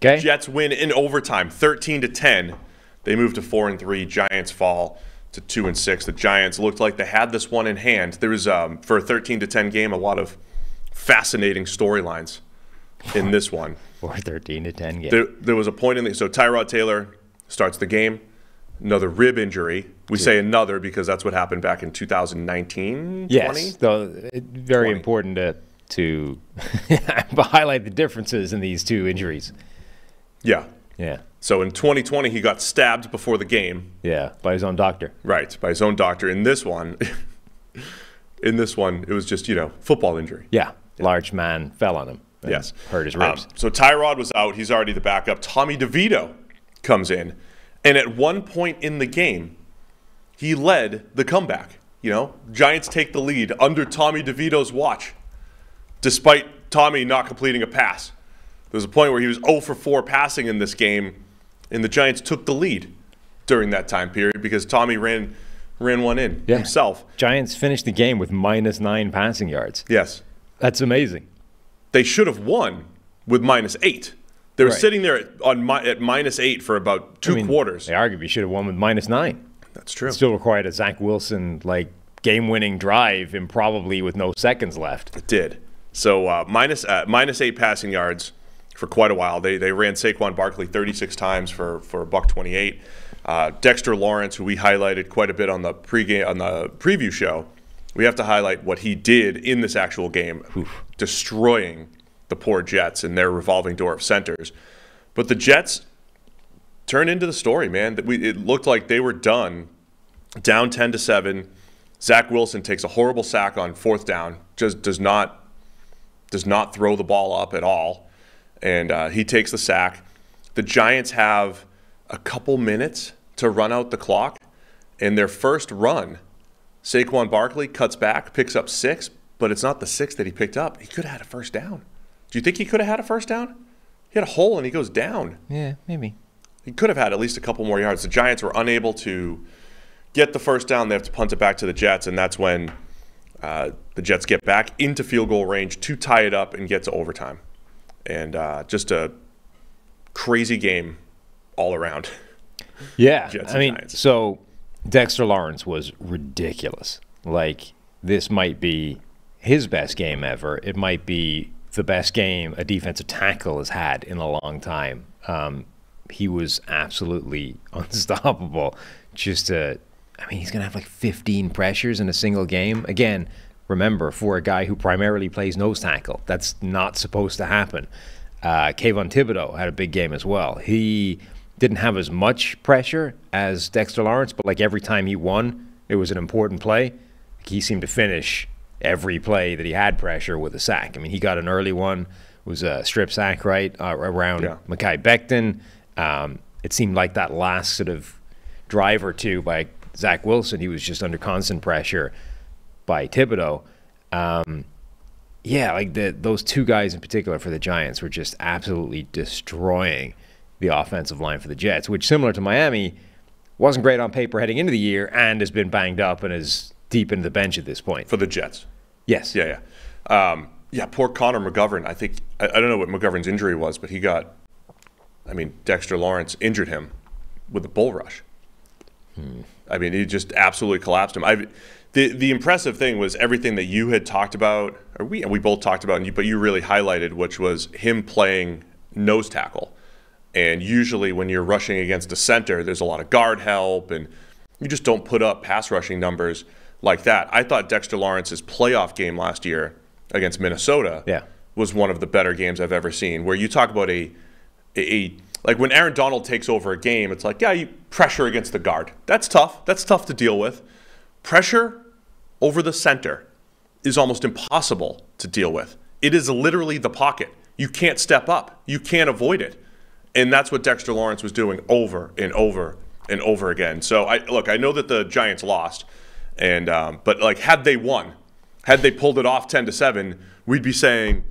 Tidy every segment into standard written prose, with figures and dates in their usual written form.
Okay. Jets win in overtime, 13-10. They move to 4-3. Giants fall to 2-6. The Giants looked like they had this one in hand. There was, for a 13-10 game, a lot of fascinating storylines in this one. For a 13-10 game. There was a point in the so Tyrod Taylor starts the game, another rib injury. We say another because that's what happened back in 2019. Yes, 20? so very important to highlight the differences in these two injuries. Yeah. Yeah. So in 2020, he got stabbed before the game. Yeah, by his own doctor. Right, by his own doctor. In this one, it was just, football injury. Yeah, large man fell on him. Yes. Hurt his ribs. So Tyrod was out. He's already the backup. Tommy DeVito comes in. And at one point in the game, he led the comeback. Giants take the lead under Tommy DeVito's watch, despite Tommy not completing a pass. There was a point where he was 0 for 4 passing in this game, and the Giants took the lead during that time period because Tommy ran one in himself. Giants finished the game with -9 passing yards. Yes. That's amazing. They should have won with -8. They were sitting there at -8 for about two quarters. They arguably should have won with -9. That's true. It still required a Zach Wilson game-winning drive, and probably with no seconds left. It did. So -8 passing yards for quite a while. They ran Saquon Barkley 36 times for $128. Dexter Lawrence, who we highlighted quite a bit on the preview show, we have to highlight what he did in this actual game, destroying the poor Jets and their revolving door of centers. But the Jets turned into the story, man. It looked like they were done, down 10-7. Zach Wilson takes a horrible sack on 4th down, just does not throw the ball up at all, and he takes the sack. The Giants have a couple minutes to run out the clock, and their first run, Saquon Barkley cuts back, picks up 6, but it's not the 6 that he picked up. He could have had a first down. Do you think he could have had a first down? He had a hole and he goes down. Yeah, maybe. He could have had at least a couple more yards. The Giants were unable to get the first down. They have to punt it back to the Jets, and that's when the Jets get back into field goal range to tie it up and get to overtime. And just a crazy game all around. Yeah, Jets I mean, Giants. so Dexter Lawrence was ridiculous. This might be his best game ever. It might be the best game a defensive tackle has had in a long time. He was absolutely unstoppable. He's going to have 15 pressures in a single game. Again, remember, for a guy who primarily plays nose tackle, that's not supposed to happen. Kayvon Thibodeau had a big game as well. He didn't have as much pressure as Dexter Lawrence, but every time he won, it was an important play. He seemed to finish every play that he had pressure with a sack. He got an early one. It was a strip sack, right, around Mekhi Becton. It seemed like that last sort of drive or two by Zach Wilson, he was just under constant pressure by Thibodeau. Those two guys in particular for the Giants were just absolutely destroying the offensive line for the Jets, which, similar to Miami, wasn't great on paper heading into the year and has been banged up and is deep into the bench at this point. For the Jets. Yes. Yeah. Poor Connor McGovern. I don't know what McGovern's injury was, but Dexter Lawrence injured him with a bull rush. He just absolutely collapsed him. The impressive thing was everything that you had talked about, or we both talked about, but you really highlighted, which was him playing nose tackle. And usually when you're rushing against a center, there's a lot of guard help, and you just don't put up pass rushing numbers like that. I thought Dexter Lawrence's playoff game last year against Minnesota was one of the better games I've ever seen, where you talk about when Aaron Donald takes over a game, it's you pressure against the guard. That's tough. That's tough to deal with. Pressure over the center is almost impossible to deal with. It is literally the pocket. You can't step up. You can't avoid it. And that's what Dexter Lawrence was doing over and over and over again. So, I know that the Giants lost, but had they won, had they pulled it off 10-7, we'd be saying,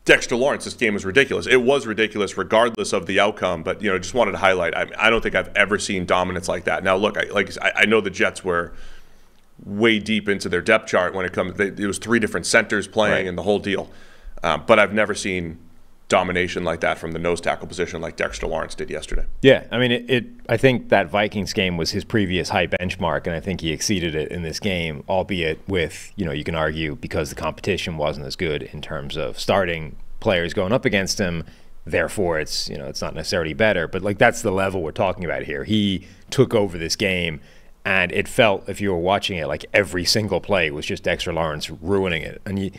Dexter Lawrence, this game was ridiculous. It was ridiculous regardless of the outcome, but just wanted to highlight, I don't think I've ever seen dominance like that. Now, look, I know the Jets were way deep into their depth chart when it was 3 different centers playing and the whole deal. But I've never seen domination like that from the nose tackle position like Dexter Lawrence did yesterday. Yeah, I mean, I think that Vikings game was his previous high benchmark, and I think he exceeded it in this game, albeit with, you can argue because the competition wasn't as good in terms of starting players going up against him. Therefore, it's not necessarily better, but like that's the level we're talking about here. He took over this game, and it felt, if you were watching it, like every single play was just Dexter Lawrence ruining it. And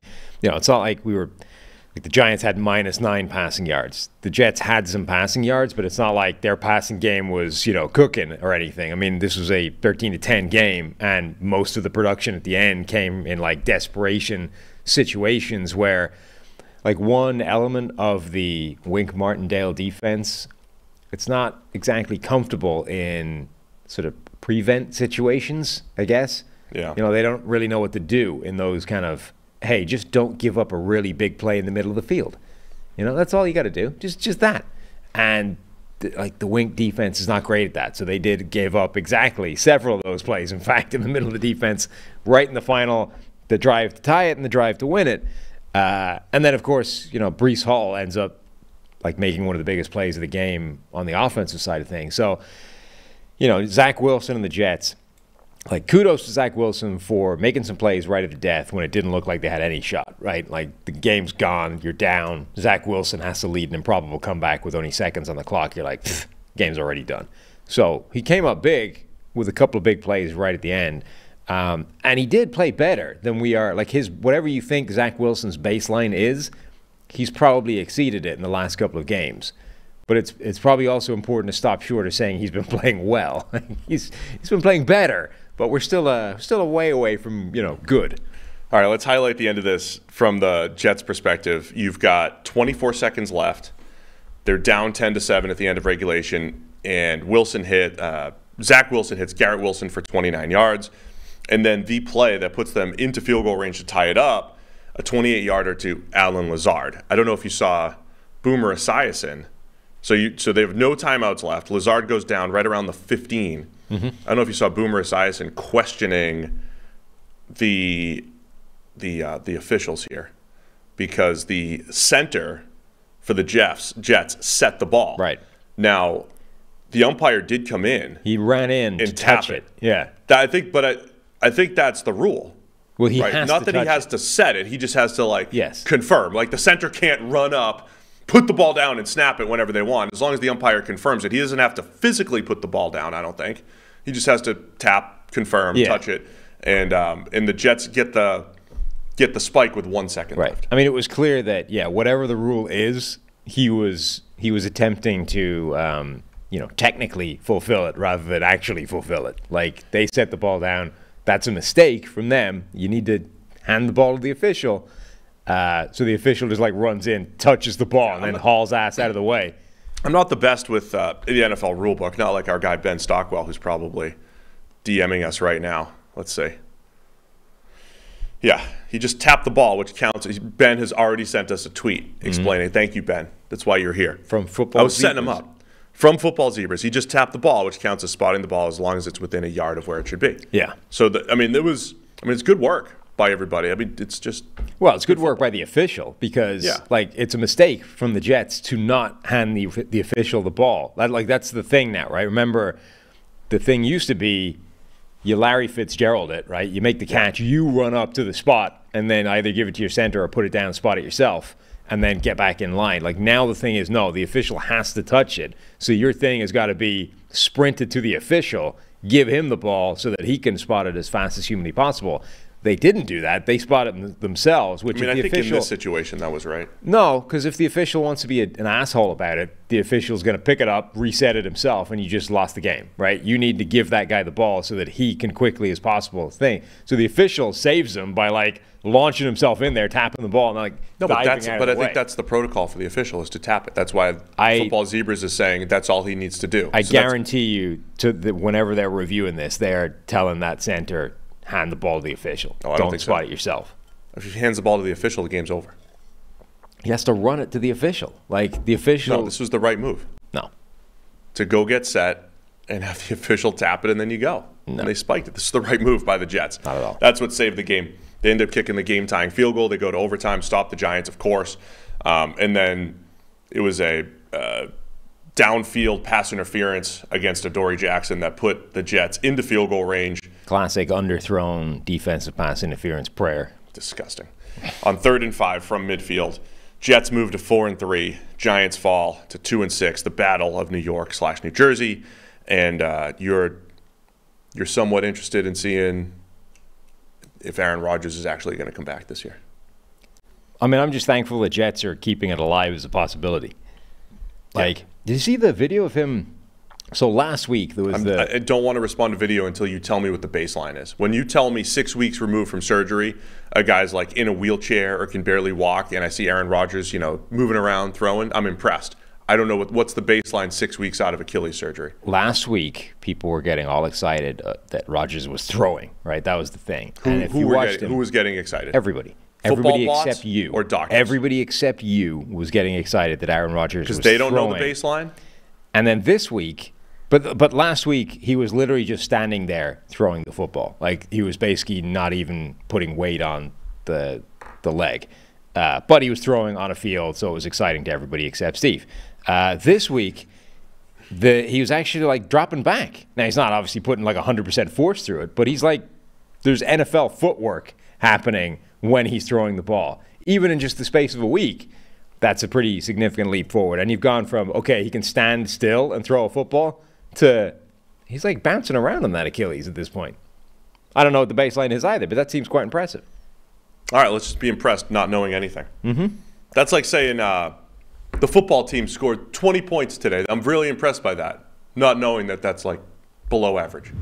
it's not like the Giants had -9 passing yards. The Jets had some passing yards, but it's not like their passing game was cooking or anything. I mean, this was a 13-10 game, and most of the production at the end came in like desperation situations where, like, one element of the Wink Martindale defense, it's not exactly comfortable in sort of prevent situations, I guess. Yeah. They don't really know what to do in those kind of, hey, just don't give up a really big play in the middle of the field. That's all you got to do. Just that. And the Wink defense is not great at that. So they did give up exactly several of those plays. In fact, in the middle of the defense, right in the final, the drive to tie it and the drive to win it. And then, of course, Breece Hall ends up like making one of the biggest plays of the game on the offensive side of things. So, Zach Wilson and the Jets, like, kudos to Zach Wilson for making some plays right at the death when it didn't look like they had any shot, right? Like, the game's gone, you're down. Zach Wilson has to lead an improbable comeback with only seconds on the clock. You're like, game's already done. So he came up big with a couple of big plays right at the end. And he did play better than we are. Like, whatever you think Zach Wilson's baseline is, he's probably exceeded it in the last couple of games. But it's probably also important to stop short of saying he's been playing well. he's been playing better, but we're still a way away from good. All right, let's highlight the end of this from the Jets' perspective. You've got 24 seconds left. They're down 10-7 at the end of regulation, and Zach Wilson hits Garrett Wilson for 29 yards. And then the play that puts them into field goal range to tie it up, a 28-yarder to Allen Lazard. I don't know if you saw Boomer Esiason. So they have no timeouts left. Lazard goes down right around the 15. Mm-hmm. I don't know if you saw Boomer Esiason questioning the officials here, because the center for the Jets set the ball. Right. Now, the umpire did come in. He ran in and to touch it. Yeah. I think that's the rule. Well, he right? has Not to that he touch has it. to set it. He just has to Yes. confirm. Like, the center can't run up, put the ball down, and snap it whenever they want. As long as the umpire confirms it, he doesn't have to physically put the ball down, I don't think. He just has to tap, confirm, touch it, and the Jets get the spike with 1 second left. I mean, it was clear that whatever the rule is, he was attempting to technically fulfill it rather than actually fulfill it. Like, they set the ball down. That's a mistake from them. You need to hand the ball to the official. So the official just runs in, touches the ball, and then hauls ass out of the way. I'm not the best with the NFL rulebook, not like our guy Ben Stockwell, who's probably DMing us right now. Let's see. Yeah, he just tapped the ball, which counts. Ben has already sent us a tweet explaining, Thank you, Ben. That's why you're here. From Football I was Zebras. setting him up. From Football Zebras. He just tapped the ball, which counts as spotting the ball as long as it's within a yard of where it should be. Yeah. So, it's good work by everybody. I mean, it's just... Well, it's good work by the official because, it's a mistake from the Jets to not hand the official the ball. That's the thing now, right? Remember, the thing used to be you Larry Fitzgerald it, right? You make the catch, you run up to the spot, and then either give it to your center or put it down and spot it yourself, and then get back in line. Like, now the thing is, no, the official has to touch it. So your thing has got to be sprinted to the official, give him the ball so that he can spot it as fast as humanly possible. They didn't do that. They spotted it themselves. Which I think in this situation that was right. No, because if the official wants to be an asshole about it, the official's going to pick it up, reset it himself, and you just lost the game, right? You need to give that guy the ball so that he can quickly as possible thing. So the official saves him by launching himself in there, tapping the ball, and I think that's the protocol for the official is to tap it. That's why Football Zebras is saying that's all he needs to do. I guarantee you, whenever they're reviewing this, they're telling that center, hand the ball to the official. Don't spot it yourself. If he hands the ball to the official, the game's over. He has to run it to the official. The official... No, this was the right move. No. To go get set and have the official tap it, and then you go. No. And they spiked it. This is the right move by the Jets. Not at all. That's what saved the game. They end up kicking the game-tying field goal. They go to overtime, stop the Giants, of course. And then It was a downfield pass interference against Adoree Jackson that put the Jets into field goal range. Classic underthrown defensive pass interference prayer. Disgusting. On 3rd and 5 from midfield, Jets move to 4-3. Giants fall to 2-6. The battle of New York / New Jersey, and you're somewhat interested in seeing if Aaron Rodgers is actually going to come back this year. I mean, I'm just thankful the Jets are keeping it alive as a possibility. Like, Yeah. did you see the video of him? So last week there was I don't want to respond to video until you tell me what the baseline is. When you tell me 6 weeks removed from surgery, a guy's like in a wheelchair or can barely walk, and I see Aaron Rodgers, moving around, throwing, I'm impressed. I don't know what's the baseline 6 weeks out of Achilles surgery. Last week, people were getting all excited that Rodgers was throwing, right? That was the thing. Who was getting excited? Everybody. Football Everybody bots except you. or doctors? Everybody except you was getting excited that Aaron Rodgers was Because they don't throwing. know the baseline? And then this week, but last week, he was literally just standing there throwing the football. Like, he was basically not even putting weight on the leg. But he was throwing on a field, so it was exciting to everybody except Steve. This week, he was actually like dropping back. Now, he's not obviously putting like 100% force through it, but he's like, there's NFL footwork happening when he's throwing the ball. Even in just the space of a week, that's a pretty significant leap forward. And you've gone from, okay, he can stand still and throw a football, to he's like bouncing around on that Achilles at this point. I don't know what the baseline is either, but that seems quite impressive. All right, let's just be impressed not knowing anything. Mm-hmm. That's like saying the football team scored 20 points today. I'm really impressed by that, not knowing that that's like below average.